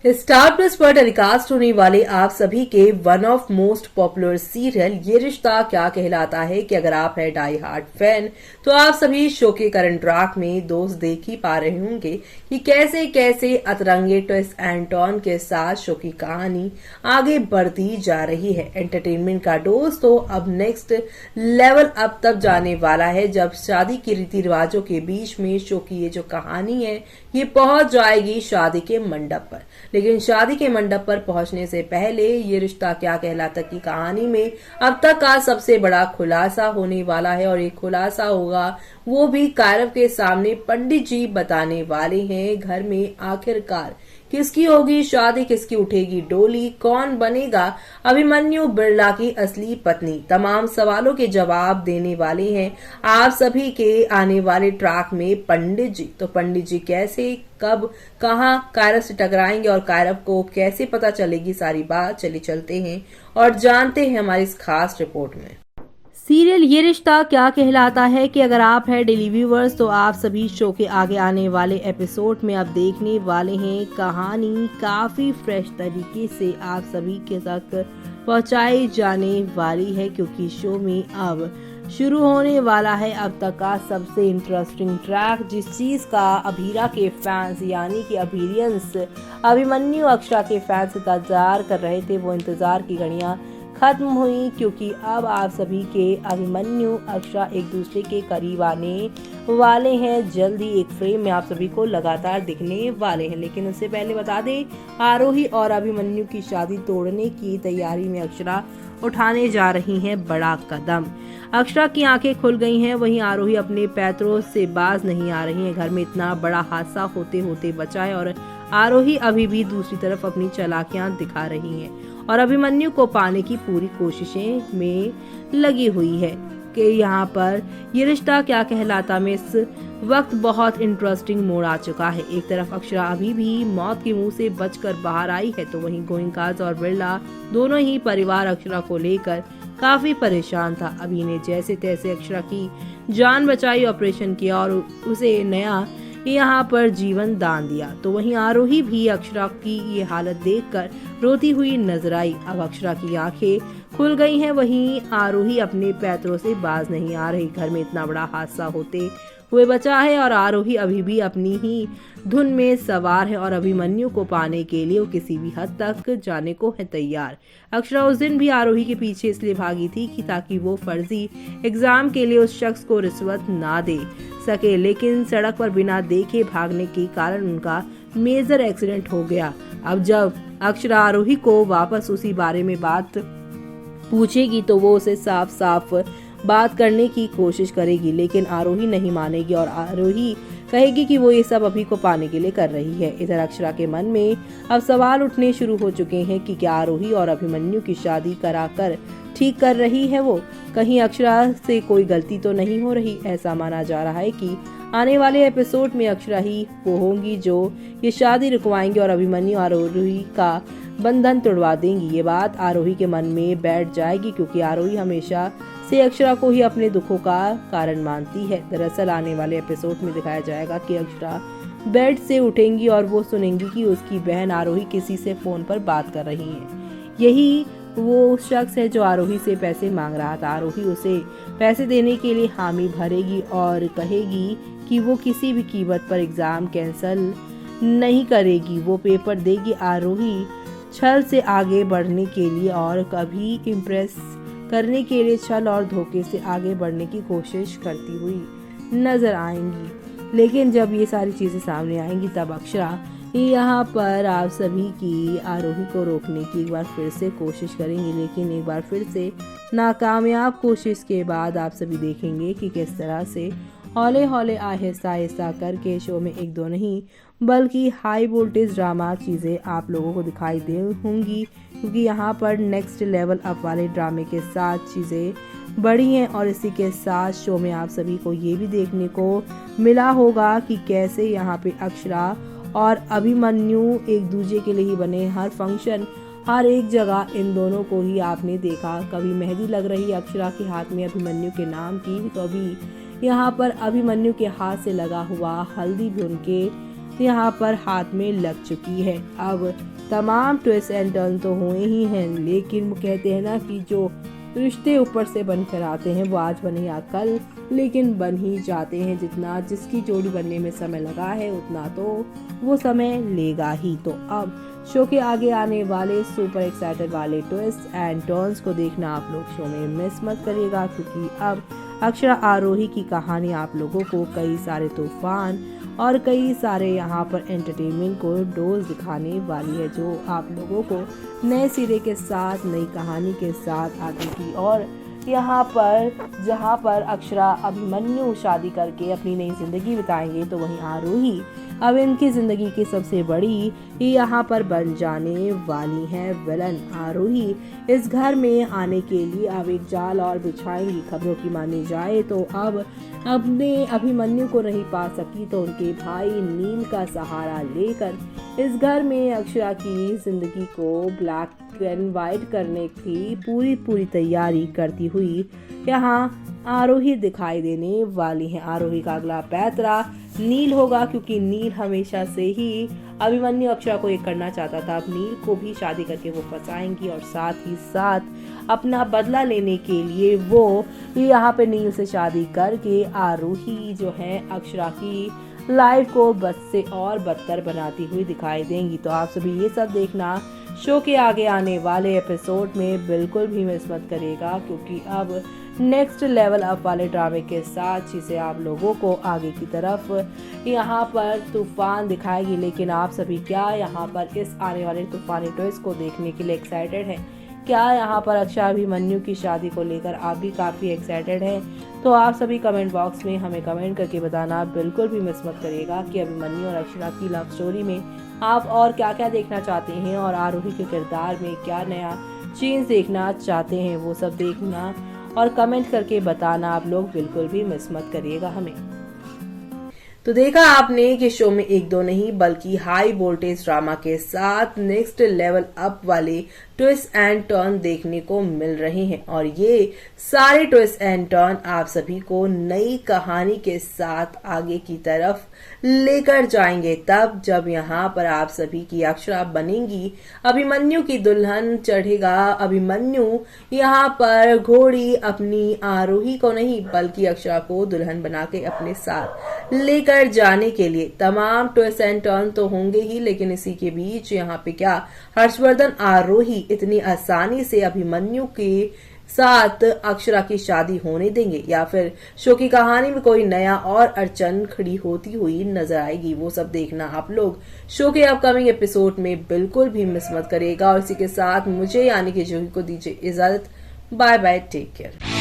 Star plus पर telecast होने वाले आप सभी के one of most popular serial ये रिश्ता क्या कहलाता है कि अगर आप है डाई हार्ट फैन तो आप सभी शो के करंट ट्रैक में दोस्त देख ही पा रहे होंगे कि कैसे कैसे अतरंगे ट्विस्ट एंड टर्न के साथ शो की कहानी आगे बढ़ती जा रही है। एंटरटेनमेंट का डोज तो अब नेक्स्ट लेवल अब तब जाने वाला है जब शादी के रीति रिवाजों के बीच में शो की ये जो कहानी है ये पहुंच जाएगी शादी के मंडप पर। लेकिन शादी के मंडप पर पहुंचने से पहले ये रिश्ता क्या कहलाता की कहानी में अब तक का सबसे बड़ा खुलासा होने वाला है और ये खुलासा होगा वो भी कायरव के सामने पंडित जी बताने वाले हैं। घर में आखिरकार किसकी होगी शादी, किसकी उठेगी डोली, कौन बनेगा अभिमन्यु बिरला की असली पत्नी, तमाम सवालों के जवाब देने वाले हैं आप सभी के आने वाले ट्रैक में पंडित जी। तो पंडित जी कैसे, कब, कहां कायरव से टकराएंगे और कायरव को कैसे पता चलेगी सारी बात, चलिए चलते हैं और जानते हैं हमारी इस खास रिपोर्ट में। सीरियल ये रिश्ता क्या कहलाता है कि अगर आप है डेली व्यूवर्स तो आप सभी शो के आगे आने वाले एपिसोड में आप देखने वाले हैं कहानी काफी फ्रेश तरीके से आप सभी के तक पहुंचाई जाने वाली है, क्योंकि शो में अब शुरू होने वाला है अब तक का सबसे इंटरेस्टिंग ट्रैक, जिस चीज का अभीरा के फैंस यानी कि अभिरियंस अभिमन्यु अक्षरा के फैंस इंतजार कर रहे थे वो इंतजार की घड़ियां खत्म हुई, क्योंकि अब आप सभी के अभिमन्यु अक्षरा एक दूसरे के करीब आने वाले हैं। जल्दी एक फ्रेम में आप सभी को लगातार दिखने वाले हैं। लेकिन उससे पहले बता दें, आरोही और अभिमन्यु की शादी तोड़ने की तैयारी में अक्षरा उठाने जा रही हैं बड़ा कदम। अक्षरा की आंखें खुल गई हैं, वहीं आरोही अपने पैतरों से बाज नहीं आ रही है। घर में इतना बड़ा हादसा होते होते बचा है और आरोही अभी भी दूसरी तरफ अपनी चालाकियां दिखा रही हैं और अभिमन्यु को पाने की पूरी कोशिशें में लगी हुई है कि यहाँ पर ये रिश्ता क्या कहलाता में इस वक्त बहुत इंटरेस्टिंग मोड़ आ चुका है। एक तरफ अक्षरा अभी भी मौत के मुंह से बचकर बाहर आई है तो वहीं गोइंकाज और बिरला दोनों ही परिवार अक्षरा को लेकर काफी परेशान था। अभी ने जैसे तैसे अक्षरा की जान बचाई, ऑपरेशन किया और उसे नया यहाँ पर जीवन दान दिया। तो वहीं आरोही भी अक्षरा की ये हालत देखकर रोती हुई नजर आई। अब अक्षरा की आंखें खुल गई हैं, वहीं आरोही अपने पैतरों से बाज नहीं आ रही। घर में इतना बड़ा हादसा होते हुए बचा है और आरोही अभी भी अपनी ही धुन में सवार है और अभिमन्यु को पाने के लिए वो किसी भी हद तक जाने को है तैयार। अक्षरा उस दिन भी आरोही के पीछे इसलिए भागी थी कि ताकि वो फर्जी एग्जाम के लिए उस शख्स को रिश्वत ना दे सके, लेकिन सड़क पर बिना देखे भागने के कारण उनका मेजर एक्सीडेंट हो गया। अब जब अक्षरा आरोही को वापस उसी बारे में बात पूछेगी तो वो उसे साफ साफ बात करने की कोशिश करेगी, लेकिन आरोही नहीं मानेगी और आरोही कहेगी कि वो ये सब अभी को पाने के लिए कर रही है। इधर अक्षरा के मन में अब सवाल उठने शुरू हो चुके हैं कि क्या आरोही और अभिमन्यु की शादी कराकर ठीक कर रही है वो, कहीं अक्षरा से कोई गलती तो नहीं हो रही। ऐसा माना जा रहा है कि आने वाले एपिसोड में अक्षरा ही वो होंगी जो ये शादी रुकवाएंगे और अभिमन्यु आरोही का बंधन तोड़वा देंगी। ये बात आरोही के मन में बैठ जाएगी, क्योंकि आरोही हमेशा से अक्षरा को ही अपने दुखों का कारण मानती है। दरअसल आने वाले एपिसोड में दिखाया जाएगा कि अक्षरा बेड से उठेंगी और वो सुनेंगी कि उसकी बहन आरोही किसी से फोन पर बात कर रही है। यही वो शख्स है जो आरोही से पैसे मांग रहा था। आरोही उसे पैसे देने के लिए हामी भरेगी और कहेगी कि वो किसी भी कीमत पर एग्जाम कैंसिल नहीं करेगी, वो पेपर देगी। आरोही छल से आगे बढ़ने के लिए और कभी इम्प्रेस करने के लिए छल और धोखे से आगे बढ़ने की कोशिश करती हुई नजर आएंगी। लेकिन जब ये सारी चीजें सामने आएंगी तब अक्षरा यहाँ पर आप सभी की आरोही को रोकने की एक बार फिर से कोशिश करेंगी, लेकिन एक बार फिर से नाकामयाब कोशिश के बाद आप सभी देखेंगे कि किस तरह से हौले हौले आहिस्ता आहिस्ता करके शो में एक दो नहीं बल्कि हाई वोल्टेज ड्रामा चीज़ें आप लोगों को दिखाई दे होंगी, क्योंकि यहाँ पर नेक्स्ट लेवल अप वाले ड्रामे के साथ चीज़ें बढ़ी हैं। और इसी के साथ शो में आप सभी को ये भी देखने को मिला होगा कि कैसे यहाँ पे अक्षरा और अभिमन्यु एक दूसरे के लिए ही बने। हर फंक्शन, हर एक जगह इन दोनों को ही आपने देखा। कभी मेहंदी लग रही अक्षरा के हाथ में अभिमन्यु के नाम की, कभी यहाँ पर अभिमन्यु के हाथ से लगा हुआ हल्दी भी उनके यहाँ पर हाथ में लग चुकी है। अब तमाम ट्विस्ट एंड टर्न तो हुए ही हैं, लेकिन वो कहते हैं ना कि जो रिश्ते ऊपर से बनकर आते हैं वो आज बने या कल, लेकिन बन ही जाते हैं। जिसकी जोड़ी बनने में समय लगा है उतना तो वो समय लेगा ही। तो अब शो के आगे आने वाले सुपर एक्साइटेड वाले ट्विस्ट एंड टर्न्स को देखना आप लोग शो में मिस मत करिएगा, क्योंकि अब अक्षरा आरोही की कहानी आप लोगों को कई सारे तूफान और कई सारे यहाँ पर एंटरटेनमेंट को डोज दिखाने वाली है, जो आप लोगों को नए सिरे के साथ नई कहानी के साथ आगे की। और यहाँ पर जहाँ पर अक्षरा अभिमन्यु शादी करके अपनी नई जिंदगी बिताएंगे, तो वहीं आरोही अब इनकी जिंदगी की सबसे बड़ी यहाँ पर बन जाने वाली है विलन। आरोही इस घर में आने के लिए अब एक जाल और बिछाएंगी। खबरों की मानी जाए तो अब अपने अभिमन्यु को नहीं पा सकी तो उनके भाई नील का सहारा लेकर इस घर में अक्षरा की जिंदगी को ब्लैक एंड व्हाइट करने की पूरी तैयारी करती हुई यहाँ आरोही दिखाई देने वाली है। आरोही का अगला पैतरा नील होगा, क्योंकि नील हमेशा से ही अभिमन्यु अक्षरा को एक करना चाहता था। अब नील को भी शादी करके वो फंसाएंगी और साथ ही साथ अपना बदला लेने के लिए वो यहाँ पे नील से शादी करके आरोही जो है अक्षरा की लाइफ को बद से और बदतर बनाती हुई दिखाई देंगी। तो आप सभी ये सब देखना शो के आगे आने वाले एपिसोड में बिल्कुल भी मिस मत करिएगा, क्योंकि अब नेक्स्ट लेवल अप वाले ड्रामे के साथ चीजें आप लोगों को आगे की तरफ यहाँ पर तूफान दिखाएगी। लेकिन आप सभी क्या यहाँ पर इस आने वाले तूफानी ट्विस्ट को देखने के लिए एक्साइटेड हैं? क्या यहाँ पर अक्षरा अभिमन्यु की शादी को लेकर आप भी काफी एक्साइटेड हैं? तो आप सभी कमेंट बॉक्स में हमें कमेंट करके बताना बिल्कुल भी मिस मत करिएगा कि अभिमन्यु और अक्षरा की लव स्टोरी में आप और क्या क्या देखना चाहते हैं और आरोही के किरदार में क्या नया चेंज देखना चाहते हैं, वो सब देखना और कमेंट करके बताना आप लोग बिल्कुल भी मिस मत करिएगा हमें। तो देखा आपने कि शो में एक दो नहीं बल्कि हाई वोल्टेज ड्रामा के साथ नेक्स्ट लेवल अप वाले ट्विस्ट एंड टर्न देखने को मिल रहे हैं, और ये सारे ट्विस्ट एंड टर्न आप सभी को नई कहानी के साथ आगे की तरफ लेकर जाएंगे। तब जब यहाँ पर आप सभी की अक्षरा बनेंगी अभिमन्यु की दुल्हन, चढ़ेगा अभिमन्यु यहाँ पर घोड़ी अपनी आरोही को नहीं बल्कि अक्षरा को दुल्हन बना के अपने साथ लेकर जाने के लिए। तमाम ट्विस्ट एंड टर्न तो होंगे ही, लेकिन इसी के बीच यहाँ पे क्या हर्षवर्धन आरोही इतनी आसानी से अभिमन्यु के साथ अक्षरा की शादी होने देंगे, या फिर शो की कहानी में कोई नया और अड़चन खड़ी होती हुई नजर आएगी? वो सब देखना आप लोग शो के अपकमिंग एपिसोड में बिल्कुल भी मिस मत करिएगा। और इसी के साथ मुझे यानी कि जूही को दीजिए इजाजत। Bye bye, take care.